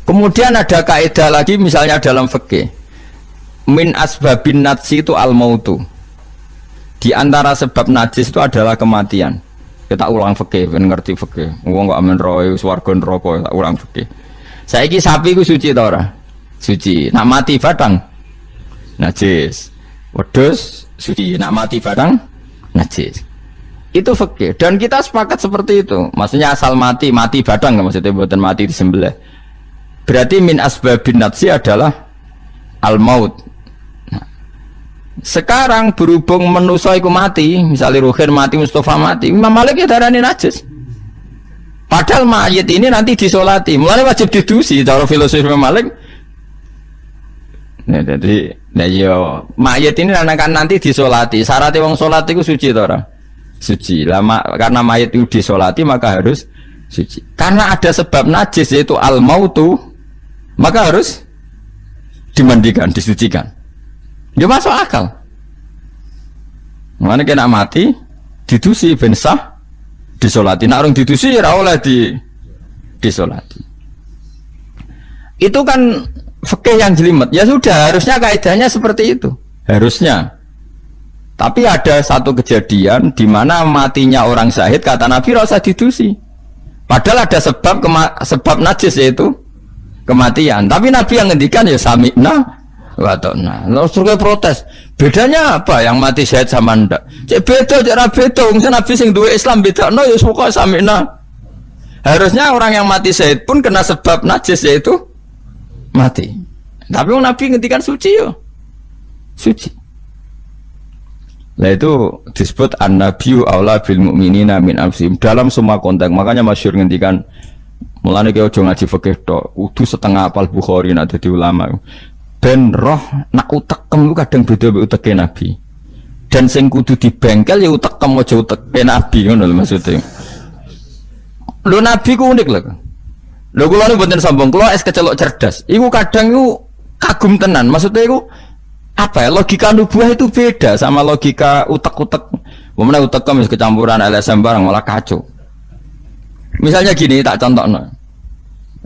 Kemudian ada kaidah lagi misalnya dalam fikih. Min asbabin najsi itu al-mautu. Di antara sebab najis itu adalah kematian. Kita ulang fikih, ben ngerti fikih. Wong kok amen roe swarga neraka, tak ulang fikih. Saiki sapi ku suci ta ora? Suci. Nak mati batang najis. Wedhus suci, nak mati batang najis. Itu fikih dan kita sepakat seperti itu. Maksudnya asal mati batang maksudnya bukan mati disembelih. Berarti min asbabin najsi adalah al-maut. Sekarang berhubung manusa iku mati, misalnya Ruhin mati, Mustafa mati, Imam Malik ya darani najis. Padahal mayit ini nanti disolati, mulai wajib didusi. Cara filosofi Imam Malik. Nah, jadi, mayit ini akan nanti disolati. Syaratnya wong solat itu suci tora, suci. Lama karena mayit itu disolati maka harus suci. Karena ada sebab najis yaitu al-mautu, maka harus dimandikan, disucikan. Ya masuk akal. Mana kena mati, didusi ben sah, disolati. Nak orang didusi ya oleh disolati. Itu kan fikih yang jelimet. Ya sudah, harusnya kaidahnya seperti itu. Harusnya. Tapi ada satu kejadian di mana matinya orang syahid kata Nabi rasa didusi. Padahal ada sebab najis yaitu kematian. Tapi Nabi yang ngendikan ya sami'na wa ta'na. Lalu suruh protes. Bedanya apa yang mati syahid sama ndak? Cek beda, cek ra beda. Wong Nabi sing duwe Islam bedakno ya pokoke sami'na. Harusnya orang yang mati syahid pun kena sebab najis yaitu mati. Tapi Nabi ngendikan suci yo. Suci. Lah itu disebut an-nabiyyu aula bil mu'minina min anfusihim dalam semua konteks. Makanya masyhur ngendikan mulane ki aja ngaji fikih tok, kudu setengah apal Bukhari nek dadi ulama. Ben roh nak utekem lu kadang beda mbek uteke Nabi. Dan sing kudu dibengkel ya utekem aja uteke Nabi ngono lho maksudnya. Lho Nabi ku unik lho. Lho kula niku mboten sombong, kula es kecelok cerdas. Iku kadang iku kagum tenan. Maksudnya iku apa ya, logika nubuah itu beda sama logika utek-utek. Wong utekem wis kecampuran LSM barang malah kacau. Misalnya gini tak contohno.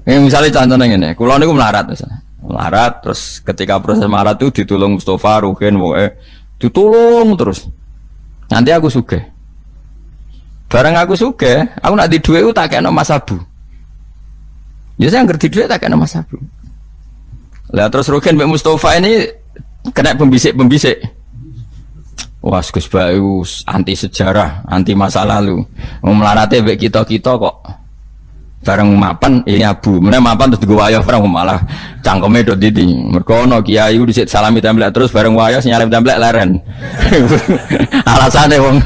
Misalnya contohnya ngene, kula niku melarat misalnya. Melarat terus ketika proses melarat itu ditolong Mustafa, Ruhin, ditolong terus. Nanti aku sugih. Bareng aku sugih, aku nak di duit tak kena Mas Abu. Ya saya ngerti duit tak kena Mas Abu. Lah terus Ruhin mbek Mustafa ini kena pembisik. Wah, Gus Bayu anti sejarah, anti masa lalu. Melarate mbek kita-kita kok bareng mapan ini Abu. Meneh mapan terus digo wayah bareng malah cangkeme do didi. Mergo ana kiai dhisik salami templek terus bareng wayah nyalip templek leren. Alasane wong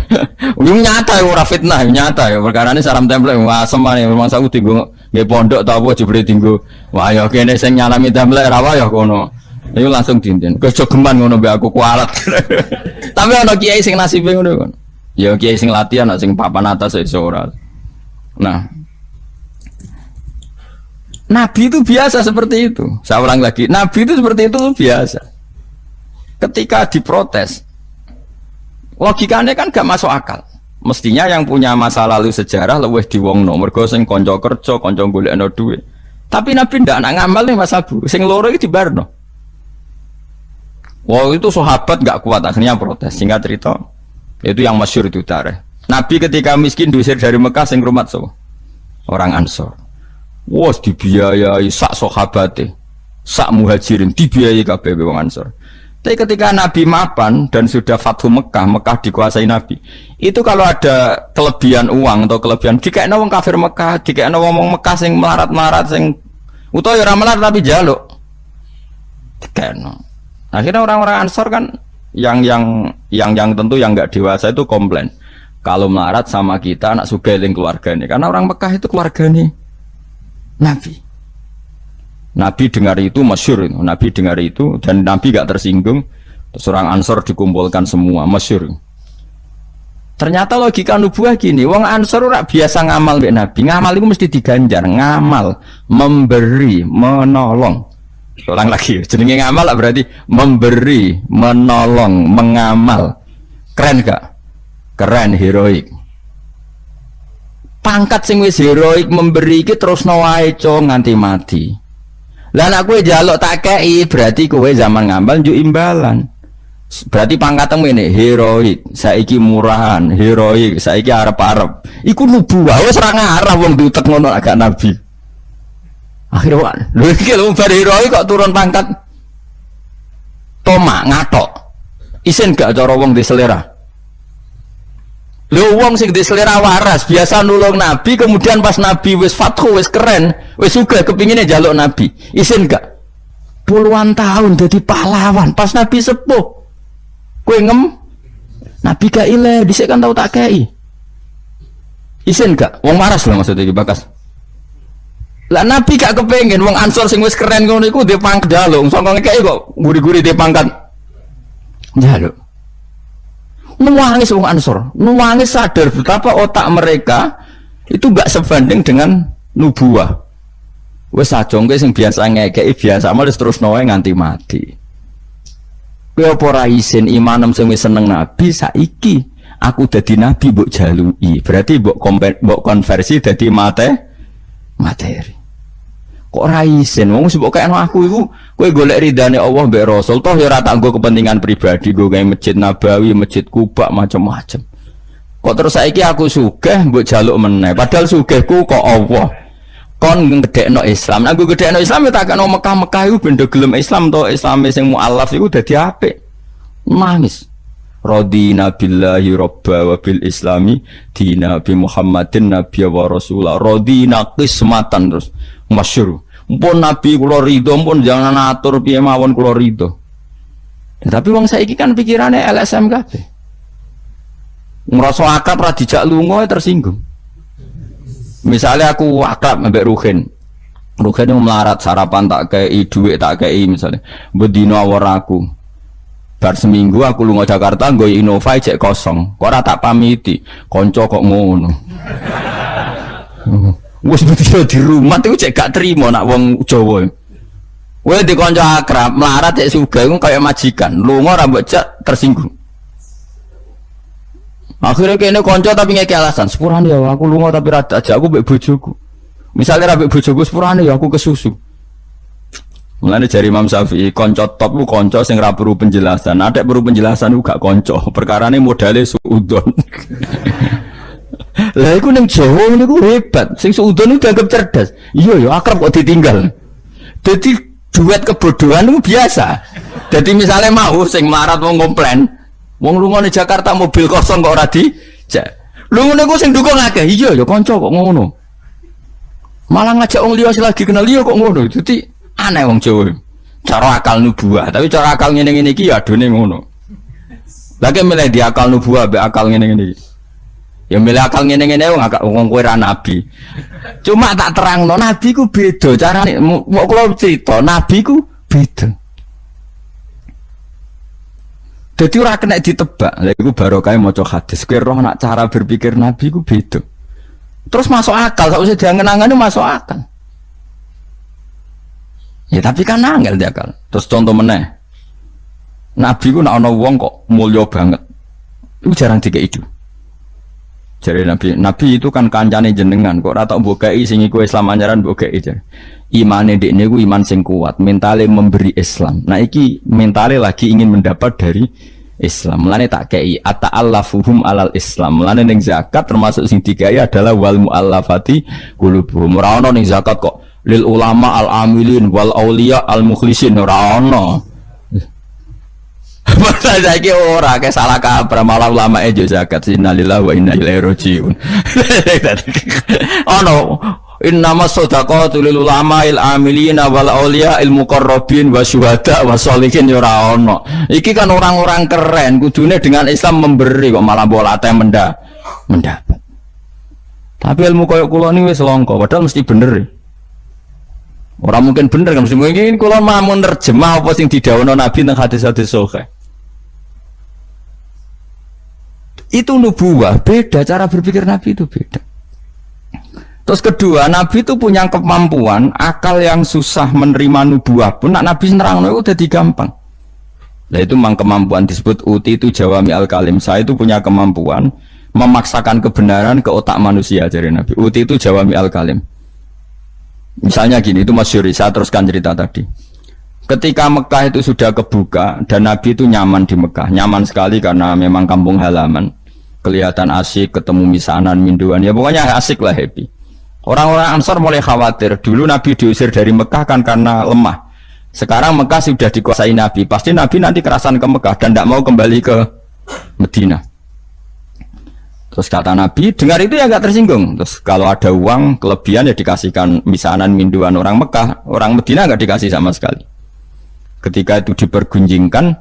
nyata ora fitnah, nyata ya perkarane salam templek asem ae memang saku dienggo nggih pondok ta apa jebule dienggo wayah kene sing nyalami templek ra wayah kono. Iku langsung dinten. Kejogeman ngono mbek aku kualat. Tapi ana kiai sing nasibe ngono kon. Ya kiai sing latihan sing papan atas iso ora. Nah, Nabi itu biasa seperti itu. Saya ulang lagi, Nabi itu seperti itu biasa. Ketika diprotes, logikanya kan gak masuk akal. Mestinya yang punya masa lalu sejarah luwih diwongno, mergo sing kanca kerja, kanca golekno dhuwit. Tapi Nabi ndak nak ngamal nih Mas Abu, sing loro iki dibarno. Wah itu sahabat gak kuat akhirnya protes. Singkat cerita, itu yang masyhur itu tarikh. Nabi ketika miskin diusir dari Mekah sing rumat so, orang Ansor. Wah dibiayai sak sahabate, sak muhajirin dibiayai kabeh wong Ansor. Tapi ketika Nabi mapan dan sudah Fathu Mekah, Mekah dikuasai Nabi. Itu kalau ada kelebihan uang atau kelebihan dikekno wong kafir Mekah, dikekno wong Mekah sing melarat-melarat sing utawa ora melarat tapi jaluk. Dikekno. Akhirnya orang-orang Ansor kan yang tentu yang enggak dewasa itu komplain. Kalau melarat sama kita anak sugih ning keluargane. Karena orang Mekah itu keluargane Nabi. Nabi dengar itu masyhur, Nabi dengar itu dan Nabi gak tersinggung. Terus orang Ansor dikumpulkan semua, masyhur. Ternyata logika nubuah gini, wong Ansor ora biasa ngamal mbek Nabi. Ngamal itu mesti diganjar, ngamal, memberi, menolong. Ulang lagi, jenenge ngamal lah berarti memberi, menolong, mengamal. Keren gak? Keren, heroik. Pangkat sing wis heroik memberi iki terus wae nganti mati. Lah nek kowe njaluk tak kei berarti kowe zaman ngambal njuk imbalan. Berarti pangkatmu ini heroik, saiki murahan, heroik, saiki arep-arep. Iku nubuwah wis ora ngarah wong diutek ngono agak nabi. Akhirnya lho iki lho bar heroik kok turun pangkat. Tomak ngatok. Isin gak cara wong di selera. Lho wong sing di selera waras biasa nulung nabi kemudian pas nabi wis fathu wis keren, wis sugih kepingine njaluk nabi. Isin gak? Puluhan tahun jadi pahlawan pas nabi sepuh. Kowe ngem nabi gak ile dhisik kan tau tak kei. Isin gak? Wong waras lho maksudnya iki bakas. Lah nabi gak kepengen wong Ansor sing wis keren ngono iku dhe pangkat njaluk, sangka ngekeki kok guri-guri dhe pangkat njaluk. Nuwangis wong Ansor, nuwangis sadar betapa otak mereka itu gak sebanding dengan nubuah. Wis sajongke sing biasa ngekeki biasa malah terus noe nganti mati. Kowe apa ora isin imanem sing wis seneng nabi saiki aku dadi nabi mbok jaluki. Berarti mbok konversi dadi materi. Kok ora isin wong mbok kayakno aku iku kowe golek ridane Allah mbek Rasul toh ya ora tak nggo kepentingan pribadi nggo gawe masjid Nabawi, masjid Kuba macam-macam. Kok terus saiki aku sugih mbok jaluk meneh padahal sugihku kok Allah. Kon ngedekno Islam. Nek aku gedekno Islam ya tak kena Mekah-Mekah iku benda gelem Islam to, Islame sing mualaf iku dadi apik. Nangis. Radina billahi robba wa bil islami dina bi Muhammadin nabiyya wa rasulah. Radina qismatan terus masyhur. Mpun nabi kula ridho, mpun jangan atur piye mawon kula ridho. Ya, tapi wong saiki kan pikirane LSM kabeh. Ngrasa akrab ra dijak lunga tersinggung. Misalnya aku akrab mbek Ruhin itu melarat sarapan tak kei duit tak kei misalnya bedino awor aku bar seminggu aku lunga Jakarta nggo Innova cek kosong kok ora tak pamiti kanca kok ngono wis bedino di rumah itu cek gak terima nak wong Jawa kowe di kanca akrab melarat cek sugih iku kaya majikan lunga ora mbok cek tersinggung. Akhirnya kene konco tapi ngeke alasan sepurane ya aku lunga tapi rada aja aku mbek bojoku. Misalnya ra mbek bojoku sepurane ya aku kesusu. Mulane jari Imam Syafi'i konco top ku konco sing ra perlu penjelasan. Ada perlu penjelasan ku gak konco. Perkarane modale suudon. Lah iku ning Jawa niku hebat. Sing suudon itu dianggap cerdas. Iya ya akrab kok ditinggal. Dadi duet kebodohan itu biasa. Jadi misalnya mau sing melarat wong komplain wong lunga ning Jakarta mobil kosong kok ora dijak. Lho ngene ku sing dukung akeh. Iya ya kanca kok ngono. Malah ngajak wong liya lagi kenal liya kok ngono. Dadi aneh wong Jawa. Cara akal nubuah, tapi cara akal ngene-ngene iki ya adone ngono. Lagi milih di akal nubuah mbek akal ngene-ngene iki. Ya milih akal ngene-ngene wong kowe ra nabi. Cuma tak terangno nabi ku beda carane. Kok kula cerita nabi ku beda. Jadi ora kena ditebak. Lha iku barokah maca hadis. Kowe roh nak cara berpikir nabi ku beda. Terus masuk akal, sausé diangen-angene masuk akal. Ya tapi kan angel dia akal. Terus contoh meneh. Nabi ku nek ana wong kok mulya banget. Iku jarang dikeki itu. Jadi nabi itu kan kancane jenengan kok ora tok mbokeki sing iku Islam anyaran mbokeki jare. Imane dekne ku iman sing kuat, mentale memberi Islam. Nah iki mentale lagi ingin mendapat dari Islam. Mulane tak kei ata'allafuhum alal Islam. Mulane ning zakat termasuk sing digawe adalah wal muallafati qulubuhum. Ora ono ning zakat kok lil ulama al amilin wal auliya al mukhlisin ora ono. Masa saiki ora ke salah kaprah malah ulama ejo zakat innalillahi wa inna ilaihi rajiun. Ono innama shadaqatu lil ulama'il amilina wal auliya il muqarrabin wa syuhada wa sholihin ya ora ono. Iki kan orang-orang keren kudune dengan Islam memberi kok malah bolate mendapat. Tapi ilmu koyo kula ni wis langka padahal mesti bener. Ora mungkin bener kan mesti mungkin kula mau nerjemah apa sing didhawuhna Nabi teng hadis-hadis sahih. Itu nubuwah, beda cara berpikir Nabi itu beda. Terus kedua, Nabi itu punya kemampuan akal yang susah menerima nubuah pun nak Nabi nerangno itu udah gampang. Nah itu memang kemampuan disebut uti itu jawami al kalim. Saya itu punya kemampuan memaksakan kebenaran ke otak manusia dari Nabi. Uti itu jawami al kalim. Misalnya gini, itu masyhur, saya teruskan cerita tadi. Ketika Mekah itu sudah kebuka dan Nabi itu nyaman di Mekah, nyaman sekali karena memang kampung halaman, kelihatan asik, ketemu misanan, minduan, ya pokoknya asik lah, happy. Orang-orang Ansor mulai khawatir, dulu Nabi diusir dari Mekah kan karena lemah. Sekarang Mekah sudah dikuasai Nabi, pasti Nabi nanti kerasan ke Mekah dan tidak mau kembali ke Medina. Terus kata Nabi, dengar itu ya gak tersinggung. Terus kalau ada uang kelebihan ya dikasihkan misanan, minduan orang Mekah, orang Medina gak dikasih sama sekali. Ketika itu dipergunjingkan,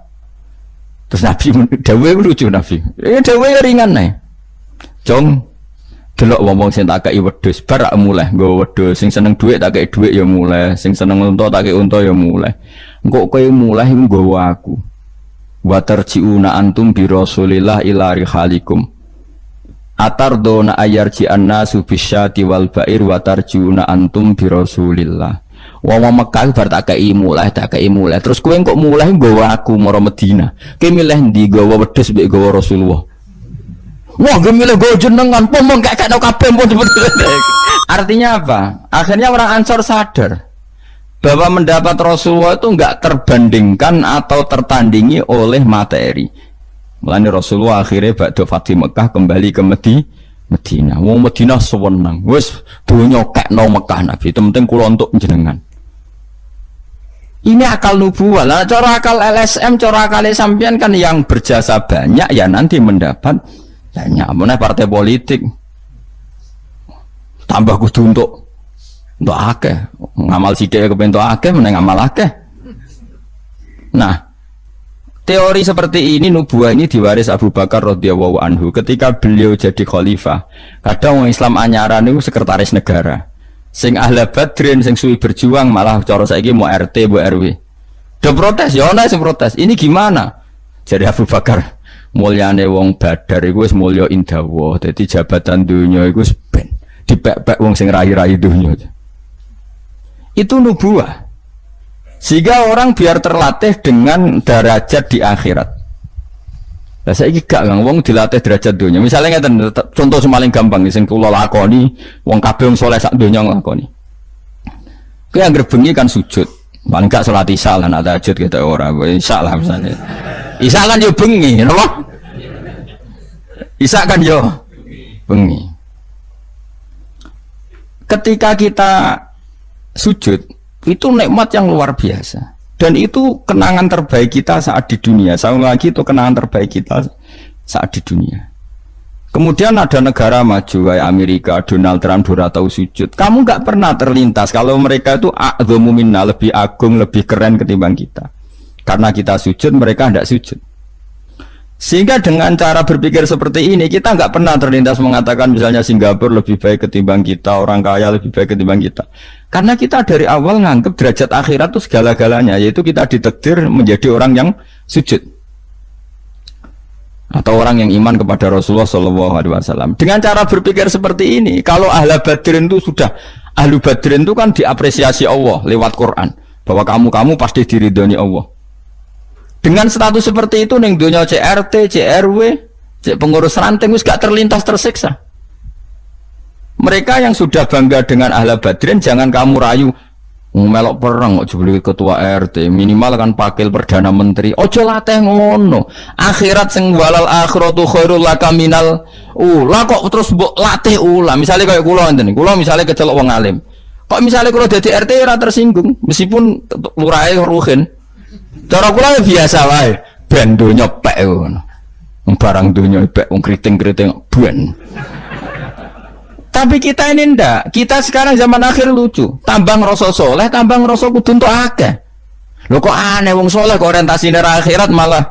terus Nabi, dawe lucu Nabi, dawe ringan nih. Jong, delok wong sing tak kei wedhus, bar mulai nggo wedhus, sing seneng dhuwit tak kei dhuwit ya mulai, sing seneng unta tak kei unta ya mulai. Engko kowe mulai nggawa aku. Wa tarjiuna antum bi Rasulillah ila rihalikum. Atardona ayarji annasu bisyati wal ba'ir wa tarjiuna antum bi Rasulillah. Wong Mekah bar tak kei mulai. Terus kowe kok mulai nggawa aku mara Madinah. Kowe milih ndi nggawa wedhus mbek nggawa Rasulullah? Wah, gue milih gue jenengan, pomong kayak kabeh pun. Artinya apa? Akhirnya orang Ansor sadar bahwa mendapat Rasulullah itu enggak terbandingkan atau tertandingi oleh materi. Mulane Rasulullah akhirnya ba'da Fatih Mekah kembali ke Medina. Wong Medina sewenang. Wis donya kekno Mekah Nabi, penting kula untuk jenengan. Ini akal nubuwah. Lah cara akal LSM, cara akal sampean kan yang berjasa banyak ya nanti mendapat banyak. Mana partai politik tambah kudu untuk akeh. Ngamal sithik kepen untuk akeh, meneng ngamal akeh. Nah, teori seperti ini nubuah ini diwaris Abu Bakar radhiyallahu anhu ketika beliau jadi khalifah. Kadang orang Islam anyaran itu sekretaris negara. Sing ahli Badrin sing suwi berjuang malah cara saiki mau RT, mau RW. Do protes, ya ana sing protes. Ini gimana? Jadi Abu Bakar, mulyane wong Badar iku wis mulya indawa. Dadi jabatan dunya iku wis ben dipek-pek wong sing rai-rai dunya. Itu nubuah. Sehingga orang biar terlatih dengan derajat di akhirat. Lah saiki gak Kang wong dilatih derajat dunia. Misalnya ngeten contoh semaling gampang sing kula lakoni, wong kabeh wong saleh sak donya nglakoni. Kowe anggere bengi kan sujud. Paling gak salat isya lan tahajud kita ora. Isya lah misalnya. Isya kan yo bengi, napa? Isya kan yo bengi. Ketika kita sujud itu nikmat yang luar biasa dan itu kenangan terbaik kita saat di dunia. Sekali lagi itu kenangan terbaik kita saat di dunia. Kemudian ada negara maju kayak Amerika, Donald Trump tahu sujud. Kamu nggak pernah terlintas kalau mereka itu a'dhamu minna, lebih agung, lebih keren ketimbang kita. Karena kita sujud, mereka tidak sujud. Sehingga dengan cara berpikir seperti ini kita nggak pernah terlintas mengatakan misalnya Singapura lebih baik ketimbang kita, orang kaya lebih baik ketimbang kita. Karena kita dari awal nganggap derajat akhirat itu segala-galanya, yaitu kita ditakdir menjadi orang yang sujud atau orang yang iman kepada Rasulullah SAW. Dengan cara berpikir seperti ini, kalau ahlu badrin itu sudah, ahlu badrin itu kan diapresiasi Allah lewat Quran bahwa kamu pasti diridhoni Allah. Dengan status seperti itu ning donya CRT, CRW, pengurus ranting wis gak terlintas tersiksa. Mereka yang sudah bangga dengan ahli badrin jangan kamu rayu melok perang kok jebule ketua RT, minimal kan pakil perdana menteri. Ojo latih ngono. Akhirat sing walal akhiratu khairul laka minal ula kok terus mbok latih ula. Misale kaya kula ngenten. Kula misale kecelok wong alim. Kok misale kula dadi RT ora tersinggung meskipun lurahe ruhin. Cara kula biasa wae, ben donya pek ngono. Barang donya pek wong kriting-kriting ben. Tapi kita ini ndak. Kita sekarang zaman akhir lucu. Tambang rasa soleh, tambang rasa kudu entuk akeh. Lho kok aneh wong soleh kok orientasine akhirat malah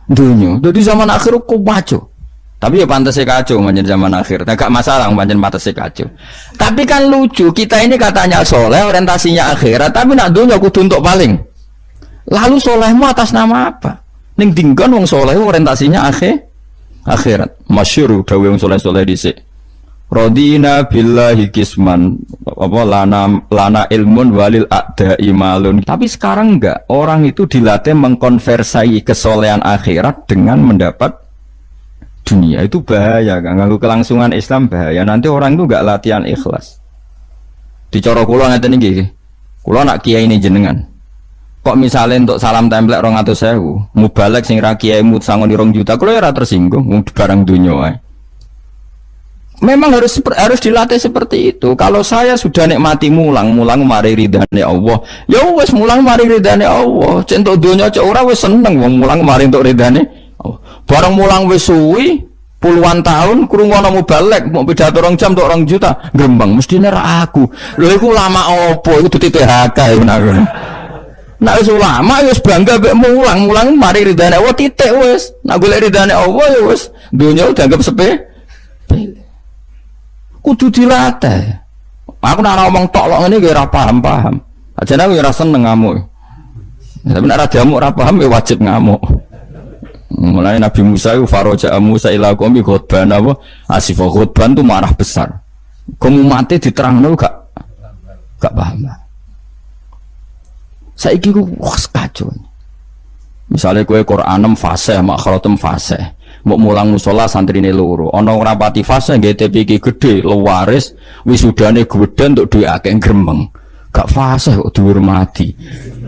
dunya. Dadi zaman akhir kok maco. Tapi ya pantas kacau manjen zaman akhir. Gak masalah manjen pantas kacau. Tapi kan lucu, kita ini katanya soleh, orientasinya akhirat, tapi nak dunya kudu entuk paling. Lalu solehmu atas nama apa? Ning dinggon wong soleh orientasinya akhirat. Masyhur dawuh wong soleh-soleh dhisik. Radina billahi kisman apa lana ilmun walil a'da'i malun. Tapi sekarang enggak, orang itu dilatih mengkonversai kesolehan akhirat dengan mendapat dunia. Itu bahaya, ganggu kelangsungan Islam bahaya. Nanti orang itu enggak latihan ikhlas. Dicara kula ngeten iki. Kula nak kiai ini jenengan. Kok misalnya untuk salam templek 200.000, mubalek sing ra kiai mut sangon 2 juta, kula ora tersinggung barang dunya wae. Memang harus dilatih seperti itu. Kalau saya sudah nikmati mulang mari ridane Allah. Ya wis mulang mari ridane Allah. Cek entuk donya cek ora wis seneng wong mulang mari entuk ridane Allah. Bareng mulang wis suwi puluhan tahun krungono mubalek mau pidato 2 jam untuk 2 juta grembang mestine ra aku. Lho iku lama opo iku dudu THK ngono. Nek wis ulama wis bangga mek mulang mari ridane Allah titik wis. Nek golek ridane Allah ya wis donya dianggap sepele. Kudu dilatih. Aku nak ngomong tok lok ngene ora paham. Ajane aku ora seneng ngamuk. Tapi nek ora diamuk ora paham ya wajib ngamuk. Mulai Nabi Musa itu faraja Musa ila qaumi khutban apa? Asifah khutban itu marah besar. Kamu mati diterangno gak paham. Saiki ku kacau. Misalnya kowe Qur'anem fasih, makhratem fasih. Mbok mulang musala santrine loro. Ana ora pati fase nggih TPK gede, lewaris, wisudane gedhe untuk duwe akeh gremeng. Gak fase kok dihormati.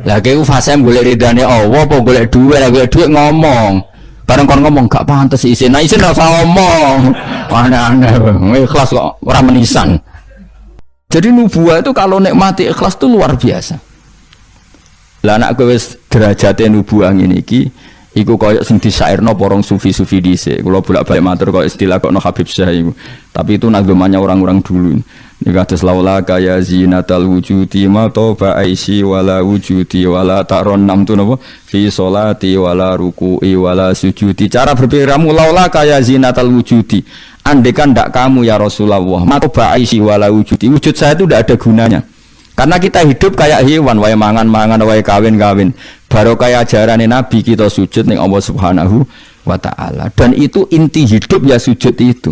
Lah kowe fase golek ridane Allah apa golek duwe, lah golek duwe ngomong. Bareng kon ngomong gak pantes isin. Nah isin ora usah ngomong. Aneh-aneh, ikhlas kok ora menisan. Jadi nubuah itu kalau nikmati ikhlas itu luar biasa. Lah nek kowe wis derajate nubuah ngene iki iku koyo sing disairno porong sufi-sufi dhisik. Kula bolak-balik matur koyo istilah kok no Habib Syah iku. Tapi itu nagamanya orang-orang dulu. Nek atas laula kaya zinatal wujudi ma toba aisi wala wujudi wala taron nam tu napa fi sholati wala ruku'i wala sujudi. Cara berpikirmu laula kaya zinatal wujudi. Andekan ndak kamu ya Rasulullah, ma toba aisi wala wujudi. Wujud saya itu ndak ada gunanya. Karena kita hidup kayak hewan, wae mangan-mangan, wae kawin-kawin. Baru kayak ajaran Nabi kita sujud ning Allah Subhanahu wa taala. Dan itu inti hidup ya sujud itu.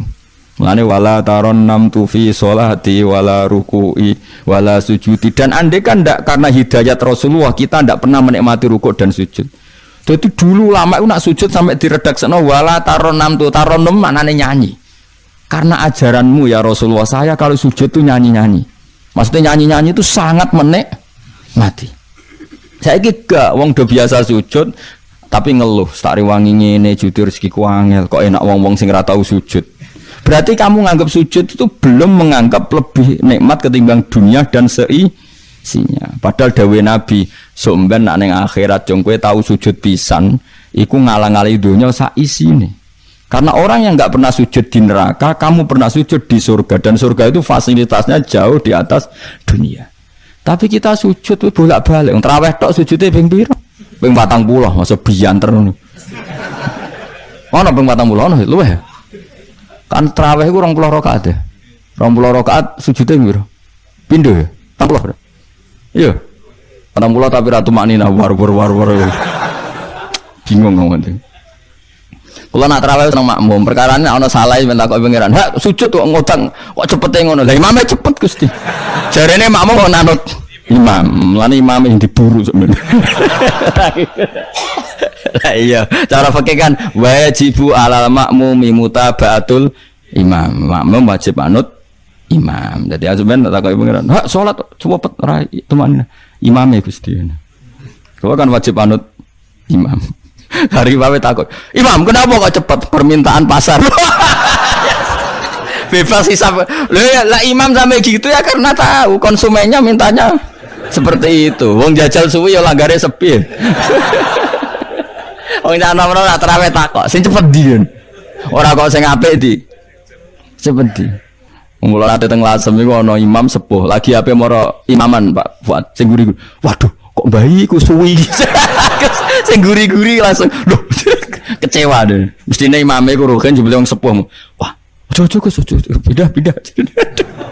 Mulane wala taron nam tu fi sholati wala ruku'i wala sujudi. Dan andai kan ndak karena hidayat Rasulullah kita ndak pernah menikmati rukuk dan sujud. Jadi dulu lama itu nak sujud sampai diredakseno wala taron nam tu taron nam maknane nyanyi. Karena ajaranmu ya Rasulullah, saya kalau sujud tuh nyanyi-nyanyi. Maksudnya nyanyi-nyanyi itu sangat menikmati. Saya gak wong do biasa sujud tapi ngeluh, stari wangi ngene jujur rezekiku angel, kok enak wong-wong sing ora tau sujud. Berarti kamu nganggap sujud itu belum menganggap lebih nikmat ketimbang dunia dan seisinya. Padahal dawuh Nabi, somben nak ning akhirat jong kowe tau sujud pisan, iku ngalang-alangi dunya sak isine. Karena orang yang nggak pernah sujud di neraka, kamu pernah sujud di surga, dan surga itu fasilitasnya jauh di atas dunia. Tapi kita sujud itu bolak-balik. Terawih tok sujudnya ping pira? Ping 40, masa bianter ngono. Ono ping 40 ono luwih. Kan terawih iku 20 rakaat ya. 20 rakaat sujudnya piro? Pindho ya? 40. Iya. 40 tapi ratu maknina war. Bingung ngomong. Kalau nak terawih seneng makmum, perkara ini ana salah minta kok pengiran. Hak sujud kok ngutang, kok cepete ngono. Lah imame cepet Gusti. Jarene makmum kok nanut imam. Lan imam yang diburu sebenarnya. Lah iya, cara fikih kan wajibu alal makmumi mutabaatul imam. Makmum wajib anut imam. Jadi azumen tak kok pengiran. Hak salat cepet ora teman imame Gusti. Kau kan wajib anut imam. Hari bawe takut, imam kenapa kok cepat permintaan pasar? Bebas hisap. Lah imam sampai gitu ya karena tahu konsumennya mintanya seperti itu. Wong jajal suwi ya langgare sepi. Wong ana-ana nak terawih takok, sing cepet ndi. Ora kok sing apik di. Cepet di. Mula ate teng Lasem iku ana imam sepuh, lagi ape moro imaman Pak Fuad sing guri. Waduh, kok bayi ku suwi. Sing guri-guri langsung loh kecewa deh. Mestine imame ku rogen jebule wong sepuh. Wah, ojo-ojo beda.